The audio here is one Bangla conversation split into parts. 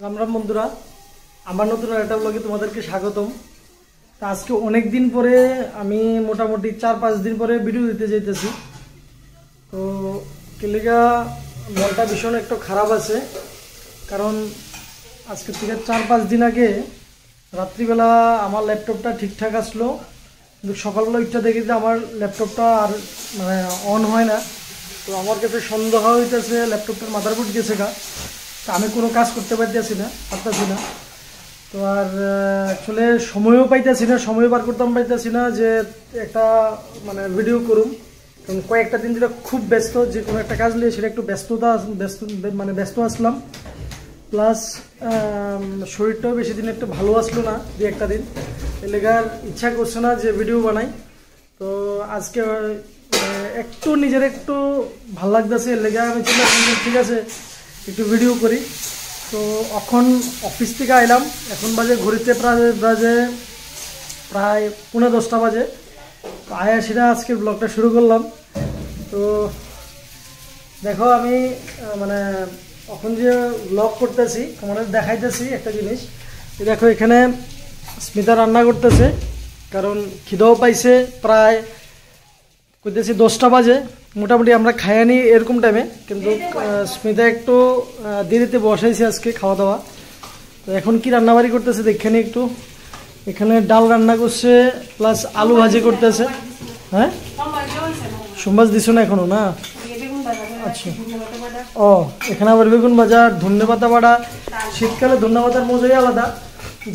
রাম রাম বন্ধুরা, আমার নতুন একটা ব্লগে তোমাদেরকে স্বাগতম। তা আজকে অনেক দিন পরে আমি মোটামুটি 4-5 দিন পরে ভিডিও দিতে যাইতেছি। তো কেলিগা মনটা ভীষণ একটু খারাপ আছে, কারণ আজকে থেকে 4-5 দিন আগে রাত্রিবেলা আমার ল্যাপটপটা ঠিকঠাক আসলো, কিন্তু সকালবেলা ইচ্ছা দেখি যে আমার ল্যাপটপটা আর মানে অন হয় না। তো আমার কাছে সন্দেহ হইতেছে ল্যাপটপটার মাদারবোর্ড গেছে গা, তা আমি কোনো কাজ করতে পারতেছি না। তো আর আসলে সময়ও পাইতেছি না, সময় বার করতাম পাইতেছি না যে একটা মানে ভিডিও করুম, কারণ কয়েকটা দিন যেটা খুব ব্যস্ত, যে কোনো একটা কাজ নিয়ে সেটা একটু ব্যস্ত আসলাম। প্লাস শরীরটাও বেশি দিন একটু ভালো আসলো না, দু একটা দিন এলাকার ইচ্ছা করছে না যে ভিডিও বানাই। তো আজকে একটু নিজের একটু ভাল লাগতেছে, এলাকা আমি চিন্তা করলাম ঠিক আছে একটু ভিডিও করি। তো এখন অফিস থেকে আইলাম, এখন বাজে ঘড়িতে প্রায় 10:15 বাজে। তো আয়া সেটা আজকের ব্লগটা শুরু করলাম। তো দেখো আমি মানে এখন যে ব্লগ করতেছি তোমাদের দেখাইতেছি একটা জিনিস। দেখো এখানে স্মিতা রান্না করতেছে, কারণ খিদাও পাইছে, প্রায় কইতেছি 10টা বাজে। মোটামুটি আমরা খাই আনি এরকম টাইমে, কিন্তু স্মিতা একটু দেরিতে বসাইছে আজকে খাওয়া দাওয়া। তো এখন কি রান্নাবাড়ি করতেছে দেখে নি একটু। এখানে ডাল রান্না করছে, প্লাস আলু ভাজি করতেছে। হ্যাঁ, সোমবার দিছো না এখনো? না, আচ্ছা। ও, এখানে আবার বেগুন ভাজা, ধনে পাতা বাটা। শীতকালে ধনে পাতার মজাই আলাদা।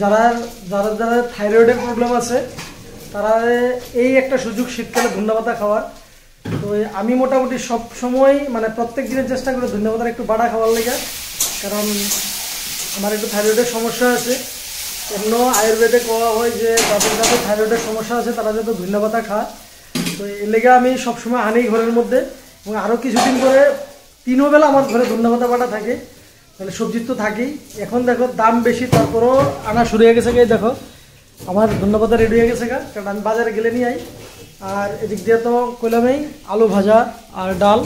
যারা যারা যারা থাইরয়েডের প্রবলেম আছে তারা এই একটা সুযোগ শীতকালে ধনে পাতা খাওয়ার। তো আমি মোটামুটি সব সময় মানে প্রত্যেক দিনের চেষ্টা করি ধনে পাতার একটু বাটা খাওয়ার লেগে, কারণ আমার একটু থাইরয়েডের সমস্যা আছে। অন্য আয়ুর্বেদে কোয়া হয় যে যাদের যাদের থাইরয়েডের সমস্যা আছে তারা যাতে ধনে পাতা খায়। তো এর লেগে আমি সবসময় আনি ঘরের মধ্যে, এবং আরও কিছুদিন করে 3 বেলা আমার ঘরে ধনে পাতা বাটা থাকে। তাহলে সবজি তো থাকেই। এখন দেখো দাম বেশি, তারপরও আনা শুরু হয়ে গেছে। দেখো আমার ধনে পাতা রেডি হয়ে গেছে, কারণ আমি বাজারে গেলে নিয়ে আই। আর এদিক দিয়ে তো কইলামই আলু ভাজা আর ডাল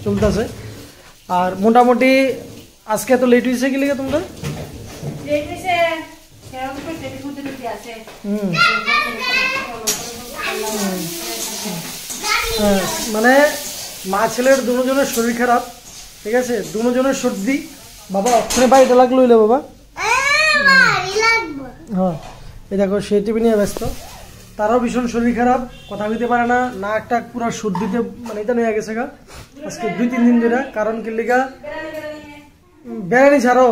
চলতেছে। আর মোটামুটি আজকে এত লেট হয়েছে গেলে তোমরা? মানে মা ছেলের দুজনের শরীর খারাপ, ঠিক আছে, দুজনের সর্দি। বাবা অক্ষরে বাড়িটা লাগলো হইলে বাবা। হ্যাঁ, এই দেখো সেই টিভি নিয়ে ব্যস্ত। তারাও ভীষণ শরীর খারাপ, কথা বলতে পারে না, নাক টাক পুরো সর্দিতে মানে এটা নিয়ে গেছে গা আজকে 2-3 দিন ধরে। কারণ কি লিগা বেড়ানি ছাড়ো,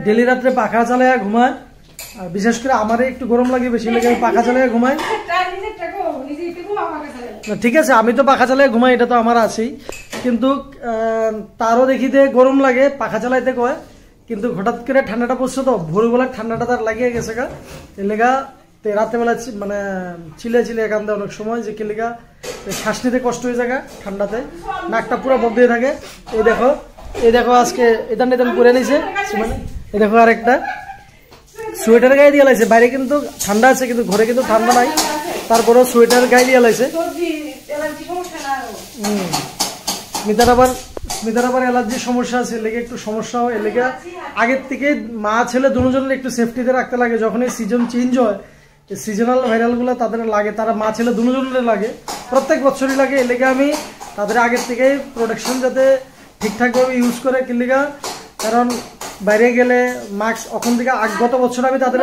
ডেলি রাত্রে পাখা চালায় ঘুমায়। আর বিশেষ করে আমারই একটু গরম লাগে, বেশি লেগে আমি পাখা চালায় ঘুমাই। ঠিক আছে, আমি তো পাখা চালায় ঘুমাই, এটা তো আমার আছেই, কিন্তু তারও দেখিতে গরম লাগে, পাখা চালাইতে কয়। কিন্তু হঠাৎ করে ঠান্ডাটা পড়ছে, তো ভোরবেলার ঠান্ডাটা তার লাগিয়ে গেছে গা। এর লেগা রাত্রেবেলা মানে চিলে এখান অনেক সময় যে কেলিগা শ্বাস নিতে কষ্ট হয়ে যায় ঠান্ডাতে, নাকটা পুরো বন্ধ থাকে। এই দেখো আজকে এদান করে নিয়েছে মানে। এই দেখো আরেকটা সোয়েটার গায়ে দিয়ে লাইছে, বাইরে কিন্তু ঠান্ডা আছে কিন্তু ঘরে কিন্তু ঠান্ডা নাই, তারপরেও সোয়েটার গায়ে দিয়ে লাইছে। স্মিতার আবার অ্যালার্জির সমস্যা আছে, লেগে একটু সমস্যা হয়। লেগে আগের থেকে মা ছেলে দুজনের একটু সেফটিতে রাখতে লাগে। যখন এই সিজন চেঞ্জ হয়, সিজনাল ভাইরালগুলো তাদের লাগে, তারা মা ছেলে দুজনের লাগে, প্রত্যেক বছরই লাগে। এলেগে আমি তাদের আগের থেকে প্রোটেকশন যাতে ঠিকঠাকভাবে ইউজ করে কিলিগা, কারণ বাইরে গেলে মাস্ক ওখান থেকে গত বছর আমি তাদের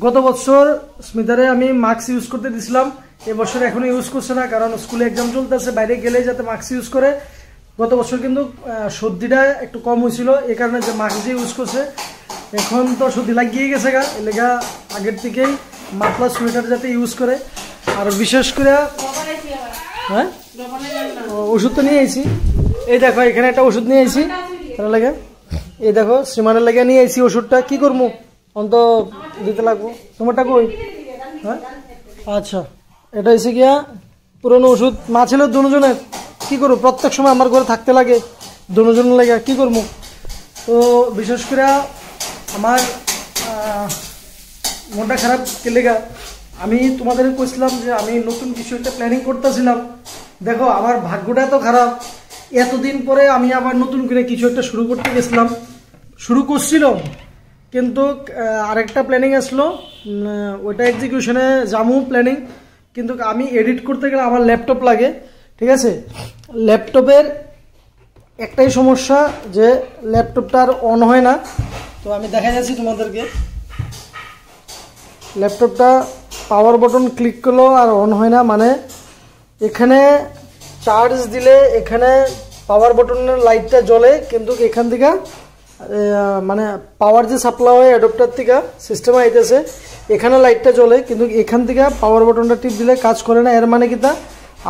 গত বছর স্মিতারে আমি মাস্ক ইউজ করতে দিছিলাম, এবছর এখনো ইউজ করছে না, কারণ স্কুলে এক্সাম চলতেছে, বাইরে গেলে যাতে মাস্ক ইউজ করে। গত বছর কিন্তু সর্দিটা একটু কম হয়েছিল, এই কারণে যে মাস্ক যে ইউজ করছে। এখন তো সর্দি লাগিয়ে গেছে গা, এলাকা আগের থেকেই মাফলা সোয়েটার যাতে ইউজ করে। আর বিশেষ করে হ্যাঁ ওষুধ তো নিয়ে আইছি। এই দেখো এখানে একটা ওষুধ নিয়ে আইছি তার লাগে। এই দেখো শ্রীমানের লাগে নিয়ে আইছি ওষুধটা, কি করবো অন্ত দিতে লাগবো। তোমারটা কই? হ্যাঁ, আচ্ছা, এটা এসে গিয়া পুরনো ওষুধ, মা ছেলে দুজনের। কি করবো, প্রত্যেক সময় আমার ঘরে থাকতে লাগে, দুজনের লাগে কি করবো। তো বিশেষ করে আমার মনটা খারাপ কেলেগা। আমি তোমাদের কইছিলাম যে আমি নতুন কিছু একটা প্ল্যানিং করতেছিলাম। দেখো আমার ভাগ্যটা তো খারাপ, এতদিন পরে আমি আবার নতুন করে কিছু একটা শুরু করছিলাম, কিন্তু আরেকটা প্ল্যানিং আসলো, ওইটা এক্সিকিউশনে যামু প্ল্যানিং, কিন্তু আমি এডিট করতে গেলে আমার ল্যাপটপ লাগে। ঠিক আছে, ল্যাপটপের একটাই সমস্যা যে ল্যাপটপটা আর অন হয় না। তো আমি দেখা যাচ্ছি তোমাদেরকে, ল্যাপটপটা পাওয়ার বাটন ক্লিক করলেও আর অন হয় না, মানে এখানে চার্জ দিলে এখানে পাওয়ার বাটনের লাইটটা জ্বলে, কিন্তু এখান থেকে মানে পাওয়ার যে সাপ্লাই হয় অ্যাডাপ্টার থেকে সিস্টেমে আইতেছে, এখানে লাইটটা জ্বলে, কিন্তু এখান থেকে পাওয়ার বাটনটা টিপ দিলে কাজ করে না। এর মানে কি তা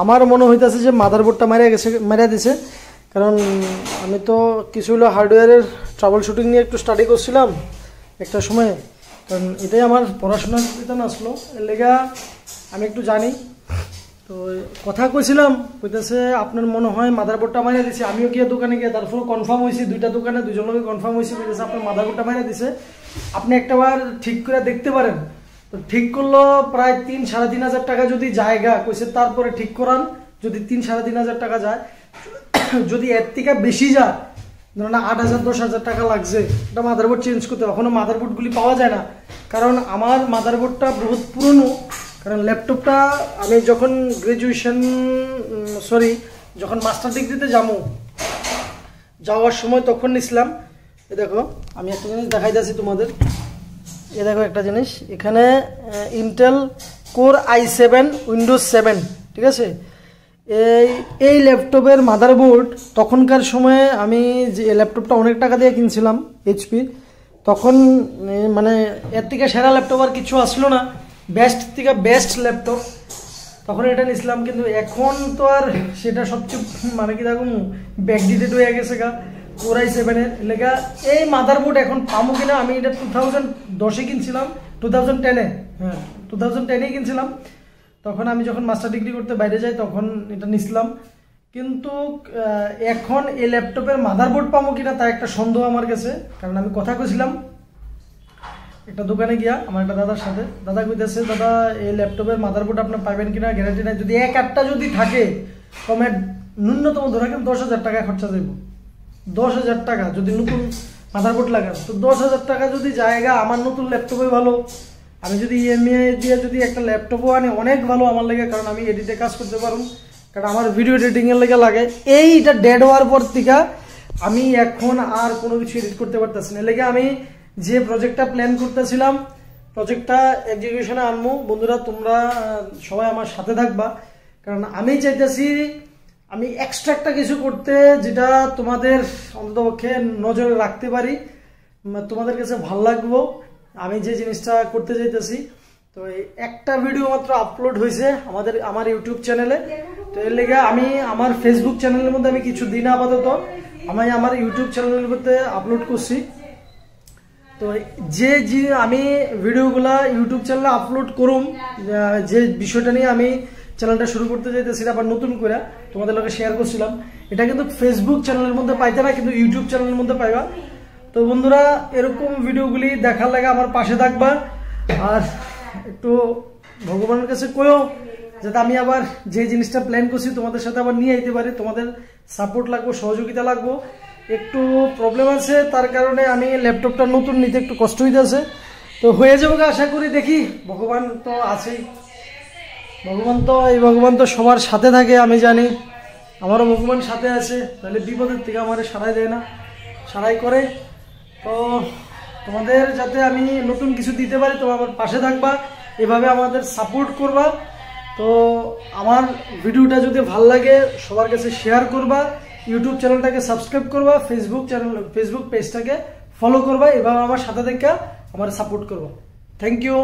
আমার মনে হইতেছে যে মাদারবোর্ডটা মারিয়া দিছে, কারণ আমি তো কিছু হলো হার্ডওয়্যারের ট্রাবল শুটিং নিয়ে একটু স্টাডি করছিলাম একটা সময়, কারণ এটাই আমার পড়াশোনার বিধান আসলো, এর লেগা আমি একটু জানি। তো কথা কইছিলাম, কইতেছে আপনার মনে হয় মাদারবোর্ডটা মারিয়া দিছে। আমিও গিয়ে দোকানে গিয়ে তারপর কনফার্ম হয়েছি, দুইটা দোকানে দুজন লোকে কনফার্ম হয়েছি, কইতেছে আপনার মাদারবোর্ডটা মারিয়া দিছে, আপনি একটাবার ঠিক করে দেখতে পারেন। তো ঠিক করলো প্রায় 3-3.5 টাকা যদি জায়গা কইছে, তারপরে ঠিক করান, যদি 3-3.5 টাকা যায়, যদি এর থেকে বেশি যায়, ধরুন 8,000-10,000 টাকা লাগছে এটা মাদারবোর্ড চেঞ্জ করতে। এখনো মাদারবোর্ডগুলি পাওয়া যায় না, কারণ আমার মাদারবোর্ডটা বহুত পুরনো। কারণ ল্যাপটপটা আমি যখন যখন মাস্টার ডিগ্রিতে যাওয়ার সময় তখন নিছিলাম। এ দেখো আমি একটা জিনিস দেখাই যাচ্ছি তোমাদের, এ দেখো একটা জিনিস, এখানে ইন্টেল কোর i7 উইন্ডোজ 7, ঠিক আছে। এই ল্যাপটপের মাদারবোর্ড তখনকার সময়ে আমি যে ল্যাপটপটা অনেক টাকা দিয়ে কিনছিলাম এইচপি, তখন মানে এর থেকে সেরা ল্যাপটপ আর কিছু আসলো না, বেস্ট থেকে বেস্ট ল্যাপটপ, তখন এটা নিছিলাম। কিন্তু এখন তো আর সেটা সবচেয়ে মানে কি দেখো ব্যাকডেটেড হয়ে গেছে গা কোর i7-এর লেগা। এই মাদারবোর্ড এখন পামো কিনা, আমি এটা 2010-এ কিনছিলাম, 2010-এ, হ্যাঁ 2010-এই কিনছিলাম। তখন আমি যখন মাস্টার ডিগ্রি করতে বাইরে যাই তখন এটা নিছিলাম, কিন্তু এখন এই ল্যাপটপের মাদারবোর্ড পাবো কিনা তা একটা সন্দেহ আমার কাছে। কারণ আমি কথা কইছিলাম একটা দোকানে গিয়া আমার একটা দাদার সাথে, দাদা কইতেছে দাদা এই ল্যাপটপের মাদারবোর্ড আপনার পাবেন কিনা গ্যারান্টি নাই, যদি এক আধটা যদি থাকে কমে ন্যূনতম ধরে রাখেন 10,000 টাকা খরচা যাইব। 10,000 টাকা যদি নতুন মাদারবোর্ড লাগান, তো 10,000 টাকা যদি জায়গা আমার নতুন ল্যাপটপে ভালো, আমি যদি ইএমআই দিয়ে যদি একটা ল্যাপটপও আনি অনেক ভালো আমার লাগে, কারণ আমি এডিটে কাজ করতে পারবো, কারণ আমার ভিডিও এডিটিংয়ের লাগে। এইটা ডেড হওয়ার পর থেকে আমি এখন আর কোনো কিছু এডিট করতে পারতেছি না, লেগে আমি যে প্রজেক্টটা প্ল্যান করতেছিলাম প্রজেক্টটা এক্সিকিউশনে আনবো। বন্ধুরা তোমরা সবাই আমার সাথে থাকবা, কারণ আমি চাইতেছি আমি এক্সট্রা একটা কিছু করতে, যেটা তোমাদের অন্ততপক্ষে নজরে রাখতে পারি, তোমাদের কাছে ভালো লাগবো আমি যে জিনিসটা করতে চাইতেছি। তো একটা ভিডিও মাত্র আপলোড হয়েছে আমার ইউটিউব চ্যানেলে, তো এর লেগে আমি আমার ফেসবুক চ্যানেলের মধ্যে আমি কিছু দিন আপাতত আমি আমার ইউটিউব চ্যানেলের মধ্যে আপলোড করছি। তো যে আমি ভিডিওগুলা ইউটিউব চ্যানেলে আপলোড করুম, যে বিষয়টা নিয়ে আমি চ্যানেলটা শুরু করতে চাইতেছি আবার নতুন করে তোমাদের লোকে শেয়ার করছিলাম, এটা কিন্তু ফেসবুক চ্যানেলের মধ্যে পাইতে না, কিন্তু ইউটিউব চ্যানেলের মধ্যে পাইবা। তো বন্ধুরা এরকম ভিডিওগুলি দেখার লাগে আমার পাশে থাকবা, আর একটু ভগবানের কাছে কইও যাতে আমি আবার যে জিনিসটা প্ল্যান করছি তোমাদের সাথে আবার নিয়ে আইতে পারি। তোমাদের সাপোর্ট লাগবো, সহযোগিতা লাগবো। একটু প্রবলেম আছে, তার কারণে আমি ল্যাপটপটা নতুন নিতে একটু কষ্ট হইতেছে, তো হয়ে যাবো আশা করি। দেখি, ভগবান তো আছেই, ভগবান তো সবার সাথে থাকে, আমি জানি আমারও ভগবান সাথে আছে, তাহলে বিপদের থেকে আমার সারাই দেয় না, সারাই করে। তো তোমাদের যাতে আমি নতুন কিছু দিতে পারি তোমরা আমার পাশে থাকবা, এভাবে আমাদের সাপোর্ট করবা। তো আমার ভিডিওটা যদি ভালো লাগে সবার কাছে শেয়ার করবা, ইউটিউব চ্যানেলটাকে সাবস্ক্রাইব করবা, ফেসবুক পেজটাকে ফলো করবা, এভাবে আমার সাথে থেকে আমার সাপোর্ট করবা। Thank you.